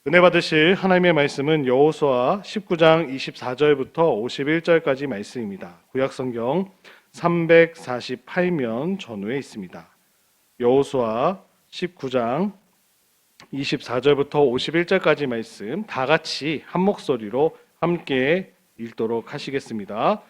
은혜 받으실 하나님의 말씀은 여호수아 19장 24절부터 51절까지 말씀입니다. 구약성경 348면 전후에 있습니다. 여호수아 19장 24절부터 51절까지 말씀 다 같이 한 목소리로 함께 읽도록 하시겠습니다.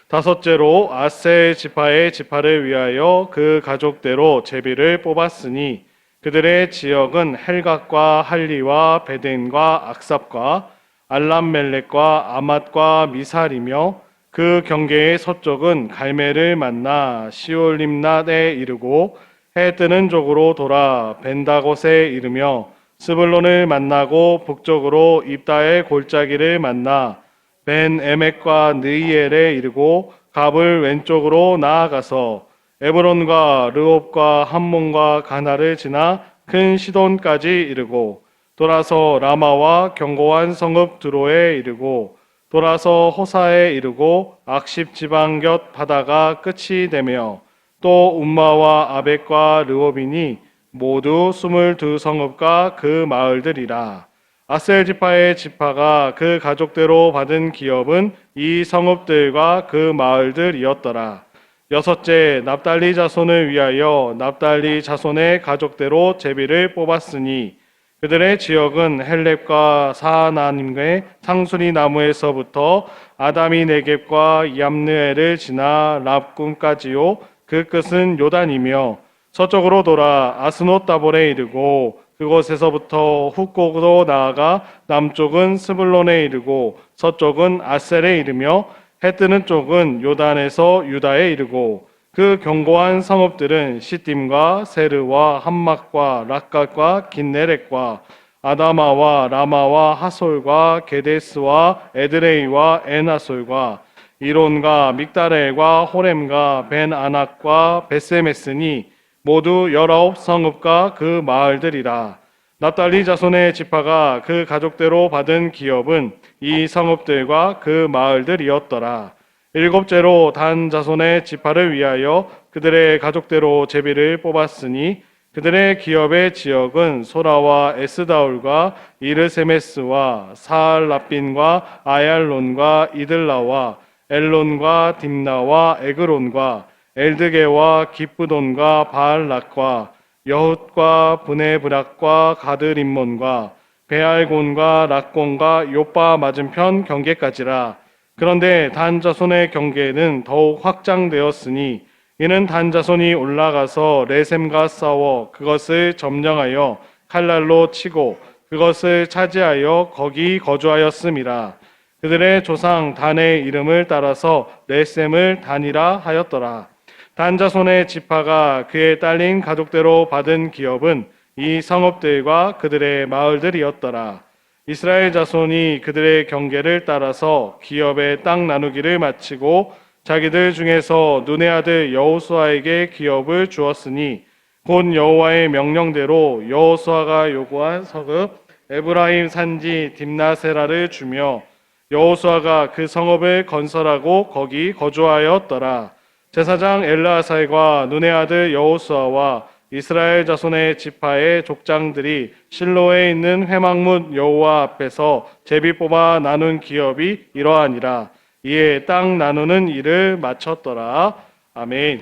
다섯째로 아셀 지파의 지파를 위하여 그 가족대로 제비를 뽑았으니 그들의 지역은 헬갓과 할리와 베덴과 악삽과 알람멜렉과 아맛과 미살이며 그 경계의 서쪽은 갈멜을 만나 시올림낫에 이르고 해 뜨는 쪽으로 돌아 벤다곳에 이르며 스불론을 만나고 북쪽으로 입다의 골짜기를 만나 벤 에멕과 느이엘에 이르고 갑을 왼쪽으로 나아가서 에브론과 르홉과 함몬과 가나를 지나 큰 시돈까지 이르고 돌아서 라마와 견고한 성읍 드로에 이르고 돌아서 호사에 이르고 악십 지방 곁 바다가 끝이 되며 또 움마와 아벡과 르홉이니 모두 22성읍과 그 마을들이라. 아셀 지파의 지파가 그 가족대로 받은 기업은 이 성읍들과 그 마을들이었더라. 여섯째, 납달리 자손을 위하여 납달리 자손의 가족대로 제비를 뽑았으니 그들의 지역은 헬렙과 사하나님의 상수리 나무에서부터 아다미 네겝과 얌느엘을 지나 랍군까지요. 그 끝은 요단이며 서쪽으로 돌아 아스노 따볼에 이르고 그곳에서부터 훅곡으로 나아가 남쪽은 스불론에 이르고 서쪽은 아셀에 이르며 해 뜨는 쪽은 요단에서 유다에 이르고 그 견고한 성읍들은 시딤과 세르와 함막과 락갓과 긴네렉과 아다마와 라마와 하솔과 게데스와 에드레이와 에나솔과 이론과 믹다렐과 호렘과 벤 아낙과 베세메스니 모두 19성읍과 그 마을들이라. 납달리 자손의 지파가 그 가족대로 받은 기업은 이 성읍들과 그 마을들이었더라. 일곱째로 단 자손의 지파를 위하여 그들의 가족대로 제비를 뽑았으니 그들의 기업의 지역은 소라와 에스다울과 이르세메스와 사알라빈과 아얄론과 이들라와 엘론과 딥나와 에그론과 엘드게와 기쁘돈과 바알락과 여훗과 브네브락과 가드림몬과 베알곤과 락곤과 요빠 맞은편 경계까지라. 그런데 단 자손의 경계는 더욱 확장되었으니 이는 단 자손이 올라가서 레셈과 싸워 그것을 점령하여 칼날로 치고 그것을 차지하여 거기 거주하였음이라. 그들의 조상 단의 이름을 따라서 레셈을 단이라 하였더라. 단 자손의 지파가 그의 딸린 가족대로 받은 기업은 이 성읍들과 그들의 마을들이었더라. 이스라엘 자손이 그들의 경계를 따라서 기업의 땅 나누기를 마치고 자기들 중에서 눈의 아들 여호수아에게 기업을 주었으니 곧 여호와의 명령대로 여호수아가 요구한 성읍 에브라임 산지 딥나세라를 주며 여호수아가 그 성읍을 건설하고 거기 거주하였더라. 제사장 엘르아살과 눈의 아들 여호수아와 이스라엘 자손의 지파의 족장들이 실로에 있는 회막문 여호와 앞에서 제비 뽑아 나눈 기업이 이러하니라. 이에 땅 나누는 일을 마쳤더라. 아멘.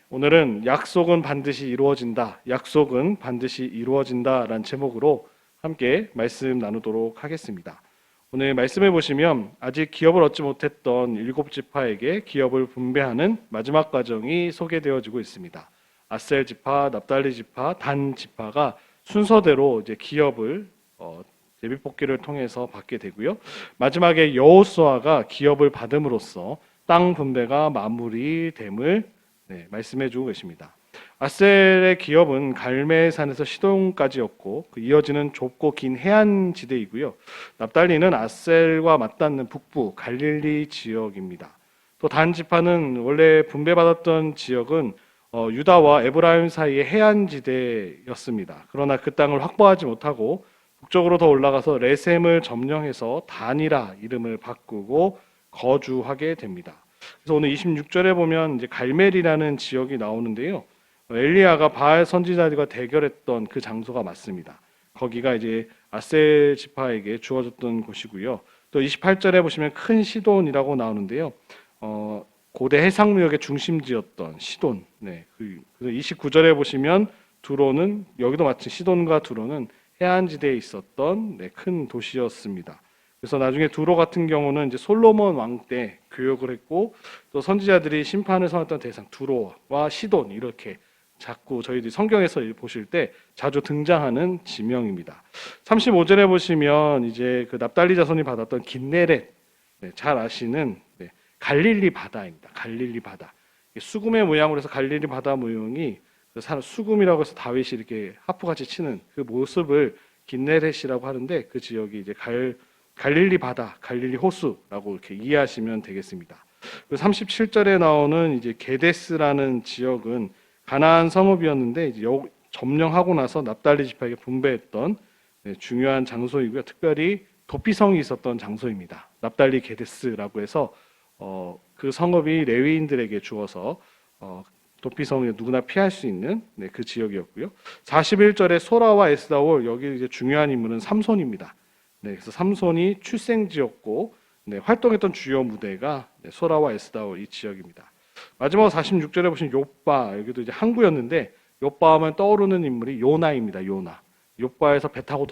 오늘은 약속은 반드시 이루어진다. 약속은 반드시 이루어진다라는 제목으로 함께 말씀 나누도록 하겠습니다. 오늘 말씀을 보시면 아직 기업을 얻지 못했던 7지파에게 기업을 분배하는 마지막 과정이 소개되어지고 있습니다. 아셀 지파, 납달리 지파, 단 지파가 순서대로 이제 기업을 제비 뽑기를 통해서 받게 되고요. 마지막에 여호수아가 기업을 받음으로써 땅 분배가 마무리됨을 말씀해주고 계십니다. 아셀의 기업은 갈멜산에서 시돈까지였고 그 이어지는 좁고 긴 해안 지대이고요. 납달리는 아셀과 맞닿는 북부 갈릴리 지역입니다. 또 단 지파는 원래 분배받았던 지역은 유다와 에브라임 사이의 해안 지대였습니다. 그러나 그 땅을 확보하지 못하고 북쪽으로 더 올라가서 레셈을 점령해서 단이라 이름을 바꾸고 거주하게 됩니다. 그래서 오늘 26절에 보면 이제 갈멜이라는 지역이 나오는데요. 엘리야가 바알 선지자들과 대결했던 그 장소가 맞습니다. 거기가 이제 아셀 지파에게 주어졌던 곳이고요. 또 28절에 보시면 큰 시돈이라고 나오는데요. 고대 해상무역의 중심지였던 시돈. 네. 그래서 29절에 보시면 두로는 여기도 마치 시돈과 두로는 해안지대에 있었던 큰 도시였습니다. 그래서 나중에 두로 같은 경우는 이제 솔로몬 왕 때 교역을 했고 또 선지자들이 심판을 선했던 대상 두로와 시돈 이렇게 자꾸 저희들이 성경에서 보실 때 자주 등장하는 지명입니다. 35절에 보시면 이제 그 납달리 자손이 받았던 긴네렛, 잘 아시는 갈릴리 바다입니다. 갈릴리 바다. 수금의 모양으로 해서 갈릴리 바다 모형이 수금이라고 해서 다윗이 이렇게 하프같이 치는 그 모습을 긴네렛이라고 하는데 그 지역이 이제 갈릴리 바다, 갈릴리 호수라고 이렇게 이해하시면 되겠습니다. 37절에 나오는 이제 게데스라는 지역은 가나안 성읍이었는데 이제 점령하고 나서 납달리 지파에게 분배했던 중요한 장소이고요. 특별히 도피성이 있었던 장소입니다. 납달리 게데스라고 해서 그 성읍이 레위인들에게 주어서 도피성에 누구나 피할 수 있는 그 지역이었고요. 41절에 소라와 에스다올 여기 이제 중요한 인물은 삼손입니다. 그래서 삼손이 출생지였고 활동했던 주요 무대가 소라와 에스다올 이 지역입니다. 마지막으로 46절에 보시면 욥바 여기도 이제 항구였는데 욥바 하면 떠오르는 인물이 요나입니다. 요나. 욥바에서 배 타고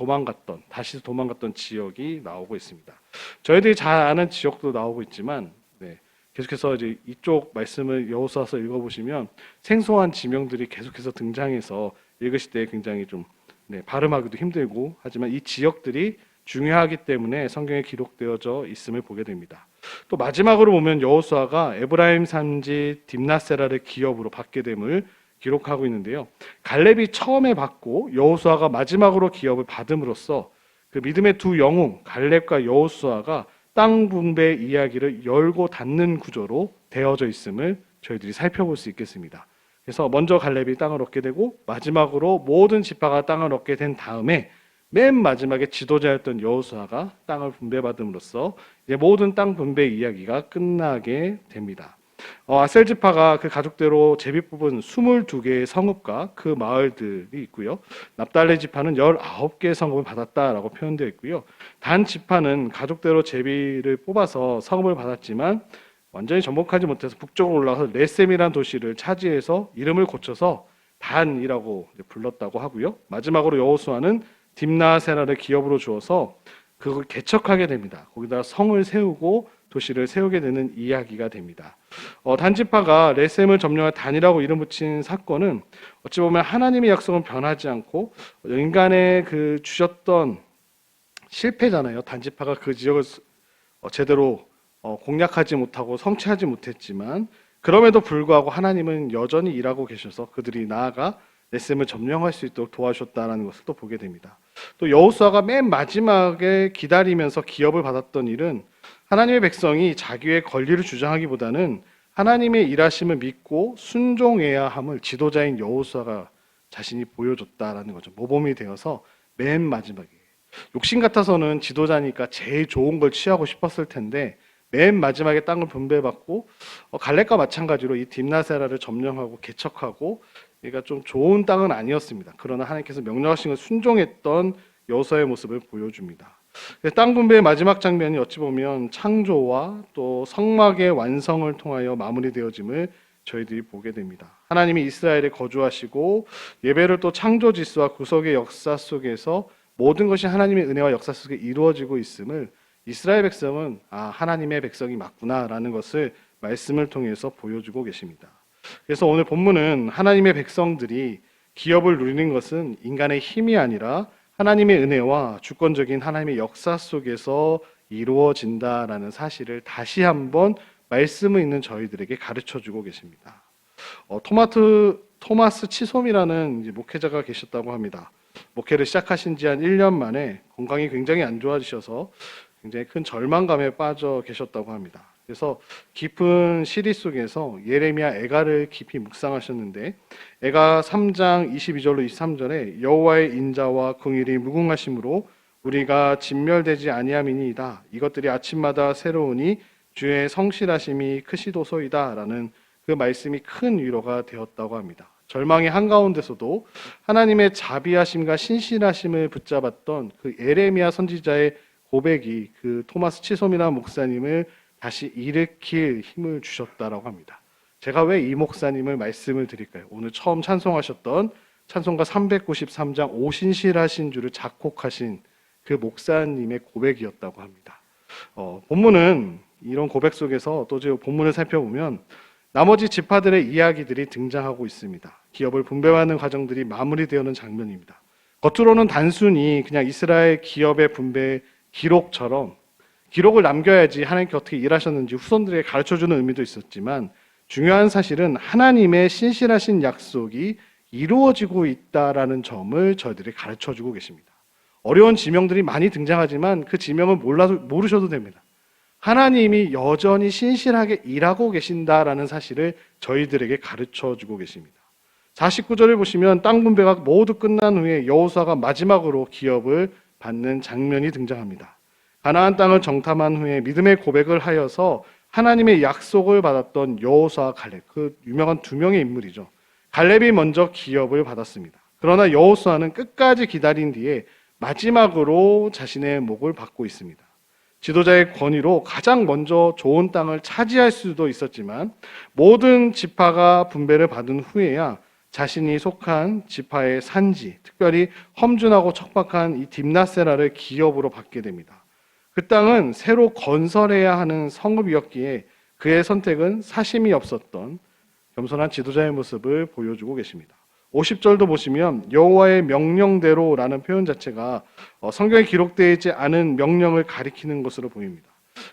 다시 도망갔던 지역이 나오고 있습니다. 저희들이 잘 아는 지역도 나오고 있지만 계속해서 이제 이쪽 말씀을 여호수아서 읽어보시면 생소한 지명들이 계속해서 등장해서 읽으실 때 굉장히 좀 발음하기도 힘들고 하지만 이 지역들이 중요하기 때문에 성경에 기록되어져 있음을 보게 됩니다. 또 마지막으로 보면 여호수아가 에브라임 산지 딥나세라를 기업으로 받게 됨을 기록하고 있는데요. 갈렙이 처음에 받고 여호수아가 마지막으로 기업을 받음으로써 그 믿음의 두 영웅 갈렙과 여호수아가 땅 분배 이야기를 열고 닫는 구조로 되어져 있음을 저희들이 살펴볼 수 있겠습니다. 그래서 먼저 갈렙이 땅을 얻게 되고 마지막으로 모든 지파가 땅을 얻게 된 다음에 맨 마지막에 지도자였던 여호수아가 땅을 분배받음으로써 이제 모든 땅 분배 이야기가 끝나게 됩니다. 아셀 지파가 그 가족대로 제비 뽑은 22개의 성읍과 그 마을들이 있고요. 납달리 지파는 19개의 성읍을 받았다라고 표현되어 있고요. 단 지파는 가족대로 제비를 뽑아서 성읍을 받았지만 완전히 정복하지 못해서 북쪽으로 올라가서 레셈이라는 도시를 차지해서 이름을 고쳐서 단이라고 불렀다고 하고요. 마지막으로 여호수아는 딥나세라를 기업으로 주어서 그걸 개척하게 됩니다. 거기다 성을 세우고 도시를 세우게 되는 이야기가 됩니다. 단지파가 레셈을 점령할 단이라고 이름 붙인 사건은 어찌 보면 하나님의 약속은 변하지 않고 인간의 그 주셨던 실패잖아요. 단지파가 그 지역을 제대로 공략하지 못하고 성취하지 못했지만 그럼에도 불구하고 하나님은 여전히 일하고 계셔서 그들이 나아가 레셈을 점령할 수 있도록 도와주셨다는 것을 또 보게 됩니다. 또 여호수아가 맨 마지막에 기다리면서 기업을 받았던 일은 하나님의 백성이 자기의 권리를 주장하기보다는 하나님의 일하심을 믿고 순종해야 함을 지도자인 여호수아가 자신이 보여줬다라는 거죠. 모범이 되어서 맨 마지막에 욕심 같아서는 지도자니까 제일 좋은 걸 취하고 싶었을 텐데 맨 마지막에 땅을 분배받고 갈렙과 마찬가지로 이 딥나세라를 점령하고 개척하고 그러니까 좀 좋은 땅은 아니었습니다. 그러나 하나님께서 명령하신 걸 순종했던 여호수아의 모습을 보여줍니다. 땅 분배의 마지막 장면이 어찌 보면 창조와 또 성막의 완성을 통하여 마무리되어짐을 저희들이 보게 됩니다. 하나님이 이스라엘에 거주하시고 예배를 또 창조 지수와 구속의 역사 속에서 모든 것이 하나님의 은혜와 역사 속에 이루어지고 있음을 이스라엘 백성은 하나님의 백성이 맞구나라는 것을 말씀을 통해서 보여주고 계십니다. 그래서 오늘 본문은 하나님의 백성들이 기업을 누리는 것은 인간의 힘이 아니라 하나님의 은혜와 주권적인 하나님의 역사 속에서 이루어진다라는 사실을 다시 한번 말씀을 읽는 저희들에게 가르쳐주고 계십니다. 토마스 치솜이라는 목회자가 계셨다고 합니다. 목회를 시작하신 지 한 1년 만에 건강이 굉장히 안 좋아지셔서 굉장히 큰 절망감에 빠져 계셨다고 합니다. 그래서 깊은 시리 속에서 예레미야 애가를 깊이 묵상하셨는데 애가 3장 22절로 23절에 여호와의 인자와 긍휼이 무궁하심으로 우리가 진멸되지 아니함이니이다. 이것들이 아침마다 새로우니 주의 성실하심이 크시도소이다 라는 그 말씀이 큰 위로가 되었다고 합니다. 절망의 한가운데서도 하나님의 자비하심과 신실하심을 붙잡았던 그 에레미야 선지자의 고백이 그 토마스 치솜이라는 목사님을 다시 일으킬 힘을 주셨다라고 합니다. 제가 왜 이 목사님을 말씀을 드릴까요? 오늘 처음 찬송하셨던 찬송가 393장 오신실하신 주를 작곡하신 그 목사님의 고백이었다고 합니다. 본문은 이런 고백 속에서 또 본문을 살펴보면 나머지 지파들의 이야기들이 등장하고 있습니다. 기업을 분배하는 과정들이 마무리되는 장면입니다. 겉으로는 단순히 그냥 이스라엘 기업의 분배 기록처럼 기록을 남겨야지 하나님께 어떻게 일하셨는지 후손들에게 가르쳐주는 의미도 있었지만 중요한 사실은 하나님의 신실하신 약속이 이루어지고 있다라는 점을 저희들이 가르쳐주고 계십니다. 어려운 지명들이 많이 등장하지만 그 지명을 모르셔도 됩니다. 하나님이 여전히 신실하게 일하고 계신다라는 사실을 저희들에게 가르쳐주고 계십니다. 49절을 보시면 땅 분배가 모두 끝난 후에 여호수아가 마지막으로 기업을 받는 장면이 등장합니다. 가나안 땅을 정탐한 후에 믿음의 고백을 하여서 하나님의 약속을 받았던 여호수아와 갈렙, 그 유명한 두 명의 인물이죠. 갈렙이 먼저 기업을 받았습니다. 그러나 여호수아는 끝까지 기다린 뒤에 마지막으로 자신의 목을 받고 있습니다. 지도자의 권위로 가장 먼저 좋은 땅을 차지할 수도 있었지만 모든 지파가 분배를 받은 후에야 자신이 속한 지파의 산지, 특별히 험준하고 척박한 이 딥나세라를 기업으로 받게 됩니다. 그 땅은 새로 건설해야 하는 성읍이었기에 그의 선택은 사심이 없었던 겸손한 지도자의 모습을 보여주고 계십니다. 50절도 보시면 여호와의 명령대로라는 표현 자체가 성경에 기록되어 있지 않은 명령을 가리키는 것으로 보입니다.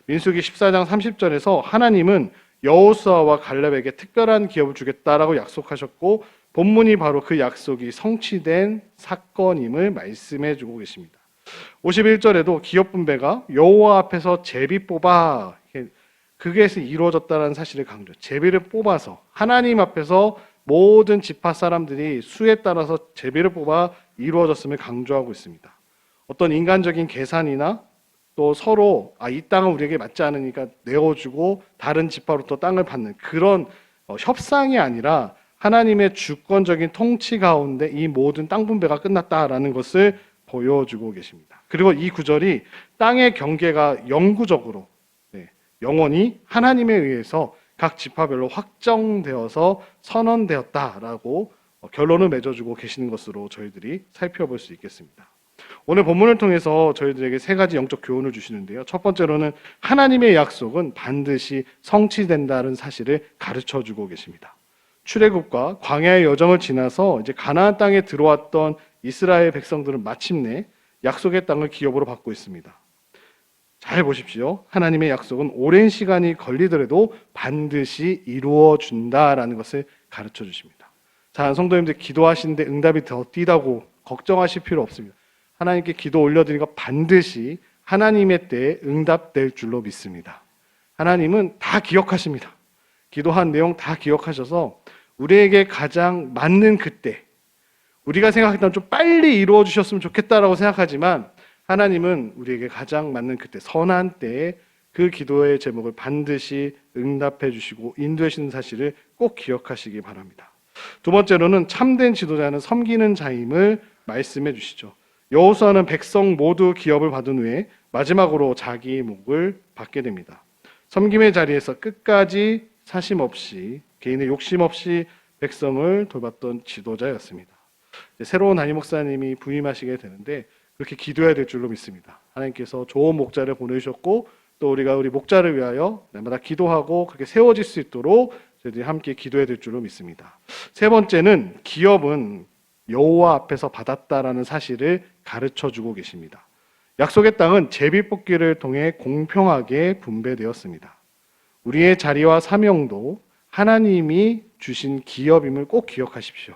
민수기 14장 30절에서 하나님은 여호수아와 갈렙에게 특별한 기업을 주겠다라고 약속하셨고 본문이 바로 그 약속이 성취된 사건임을 말씀해 주고 계십니다. 51절에도 기업 분배가 여호와 앞에서 제비 뽑아 그게서 이루어졌다는 사실을 강조. 제비를 뽑아서 하나님 앞에서 모든 지파 사람들이 수에 따라서 제비를 뽑아 이루어졌음을 강조하고 있습니다. 어떤 인간적인 계산이나 또 서로 이 땅은 우리에게 맞지 않으니까 내어주고 다른 지파로부터 땅을 받는 그런 협상이 아니라 하나님의 주권적인 통치 가운데 이 모든 땅 분배가 끝났다라는 것을 보여주고 계십니다. 그리고 이 구절이 땅의 경계가 영구적으로 영원히 하나님에 의해서 각 지파별로 확정되어서 선언되었다라고 결론을 맺어주고 계시는 것으로 저희들이 살펴볼 수 있겠습니다. 오늘 본문을 통해서 저희들에게 세 가지 영적 교훈을 주시는데요. 첫 번째로는 하나님의 약속은 반드시 성취된다는 사실을 가르쳐주고 계십니다. 출애굽과 광야의 여정을 지나서 이제 가나안 땅에 들어왔던 이스라엘 백성들은 마침내 약속의 땅을 기업으로 받고 있습니다. 잘 보십시오. 하나님의 약속은 오랜 시간이 걸리더라도 반드시 이루어준다라는 것을 가르쳐 주십니다. 자, 성도님들 기도하시는데 응답이 더 띠다고 걱정하실 필요 없습니다. 하나님께 기도 올려드리니까 반드시 하나님의 때에 응답될 줄로 믿습니다. 하나님은 다 기억하십니다. 기도한 내용 다 기억하셔서 우리에게 가장 맞는 그때, 우리가 생각했던 좀 빨리 이루어 주셨으면 좋겠다라고 생각하지만 하나님은 우리에게 가장 맞는 그때, 선한 때에 그 기도의 제목을 반드시 응답해 주시고 인도해 주시는 사실을 꼭 기억하시기 바랍니다. 두 번째로는 참된 지도자는 섬기는 자임을 말씀해 주시죠. 여호수아는 백성 모두 기업을 받은 후에 마지막으로 자기 목을 받게 됩니다. 섬김의 자리에서 끝까지 사심 없이 개인의 욕심 없이 백성을 돌봤던 지도자였습니다. 새로운 담임 목사님이 부임하시게 되는데 그렇게 기도해야 될 줄로 믿습니다. 하나님께서 좋은 목자를 보내주셨고 또 우리가 우리 목자를 위하여 날마다 기도하고 그렇게 세워질 수 있도록 저희들이 함께 기도해야 될 줄로 믿습니다. 세 번째는 기업은 여호와 앞에서 받았다라는 사실을 가르쳐주고 계십니다. 약속의 땅은 제비뽑기를 통해 공평하게 분배되었습니다. 우리의 자리와 사명도 하나님이 주신 기업임을 꼭 기억하십시오.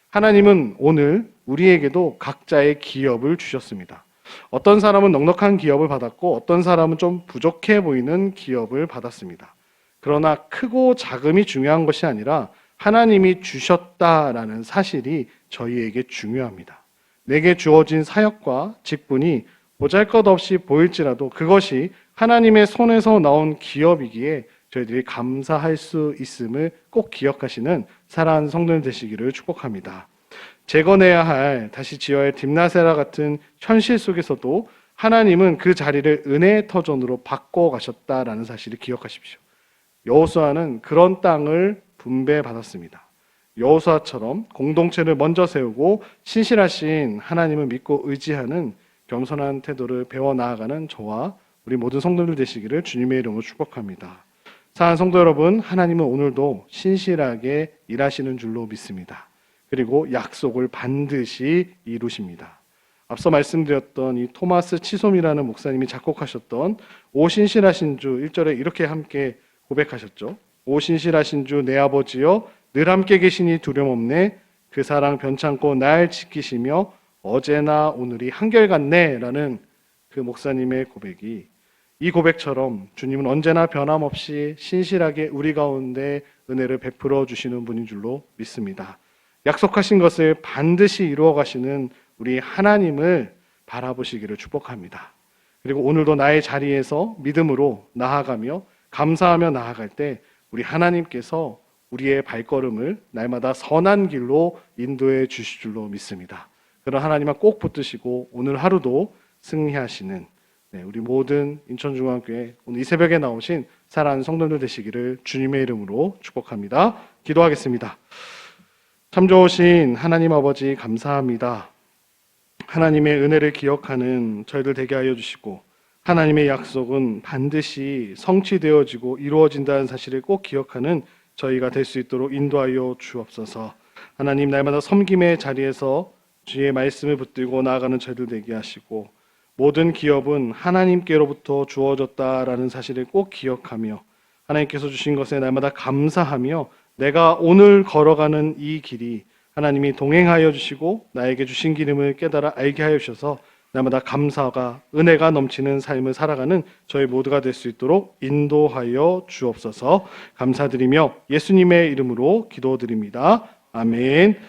하나님은 오늘 우리에게도 각자의 기업을 주셨습니다. 어떤 사람은 넉넉한 기업을 받았고 어떤 사람은 좀 부족해 보이는 기업을 받았습니다. 그러나 크고 작음이 중요한 것이 아니라 하나님이 주셨다라는 사실이 저희에게 중요합니다. 내게 주어진 사역과 직분이 보잘것없이 보일지라도 그것이 하나님의 손에서 나온 기업이기에 저희들이 감사할 수 있음을 꼭 기억하시는 사랑하는 성도님 되시기를 축복합니다. 재건해야 할, 다시 지어야 할 딥나세라 같은 현실 속에서도 하나님은 그 자리를 은혜의 터전으로 바꿔가셨다라는 사실을 기억하십시오. 여호수아는 그런 땅을 분배받았습니다. 여호수아처럼 공동체를 먼저 세우고 신실하신 하나님을 믿고 의지하는 겸손한 태도를 배워 나아가는 저와 우리 모든 성도들 되시기를 주님의 이름으로 축복합니다. 사랑하는 성도 여러분, 하나님은 오늘도 신실하게 일하시는 줄로 믿습니다. 그리고 약속을 반드시 이루십니다. 앞서 말씀드렸던 이 토마스 치솜이라는 목사님이 작곡하셨던 오 신실하신 주 1절에 이렇게 함께 고백하셨죠. 오 신실하신 주 내 아버지여 늘 함께 계시니 두려움 없네. 그 사랑 변찮고 날 지키시며 어제나 오늘이 한결같네 라는 그 목사님의 고백이, 이 고백처럼 주님은 언제나 변함없이 신실하게 우리 가운데 은혜를 베풀어 주시는 분인 줄로 믿습니다. 약속하신 것을 반드시 이루어 가시는 우리 하나님을 바라보시기를 축복합니다. 그리고 오늘도 나의 자리에서 믿음으로 나아가며 감사하며 나아갈 때 우리 하나님께서 우리의 발걸음을 날마다 선한 길로 인도해 주실 줄로 믿습니다. 그런 하나님만 꼭 붙드시고 오늘 하루도 승리하시는 우리 모든 인천중앙교회 오늘 이 새벽에 나오신 사랑하는 성도들 되시기를 주님의 이름으로 축복합니다. 기도하겠습니다. 참 좋으신 하나님 아버지 감사합니다. 하나님의 은혜를 기억하는 저희들 되게 하여 주시고 하나님의 약속은 반드시 성취되어지고 이루어진다는 사실을 꼭 기억하는 저희가 될 수 있도록 인도하여 주옵소서. 하나님 날마다 섬김의 자리에서 주의 말씀을 붙들고 나아가는 저희들 되게 하시고 모든 기업은 하나님께로부터 주어졌다라는 사실을 꼭 기억하며 하나님께서 주신 것에 날마다 감사하며 내가 오늘 걸어가는 이 길이 하나님이 동행하여 주시고 나에게 주신 기름을 깨달아 알게 하여 주셔서 날마다 감사가 은혜가 넘치는 삶을 살아가는 저희 모두가 될 수 있도록 인도하여 주옵소서. 감사드리며 예수님의 이름으로 기도드립니다. 아멘.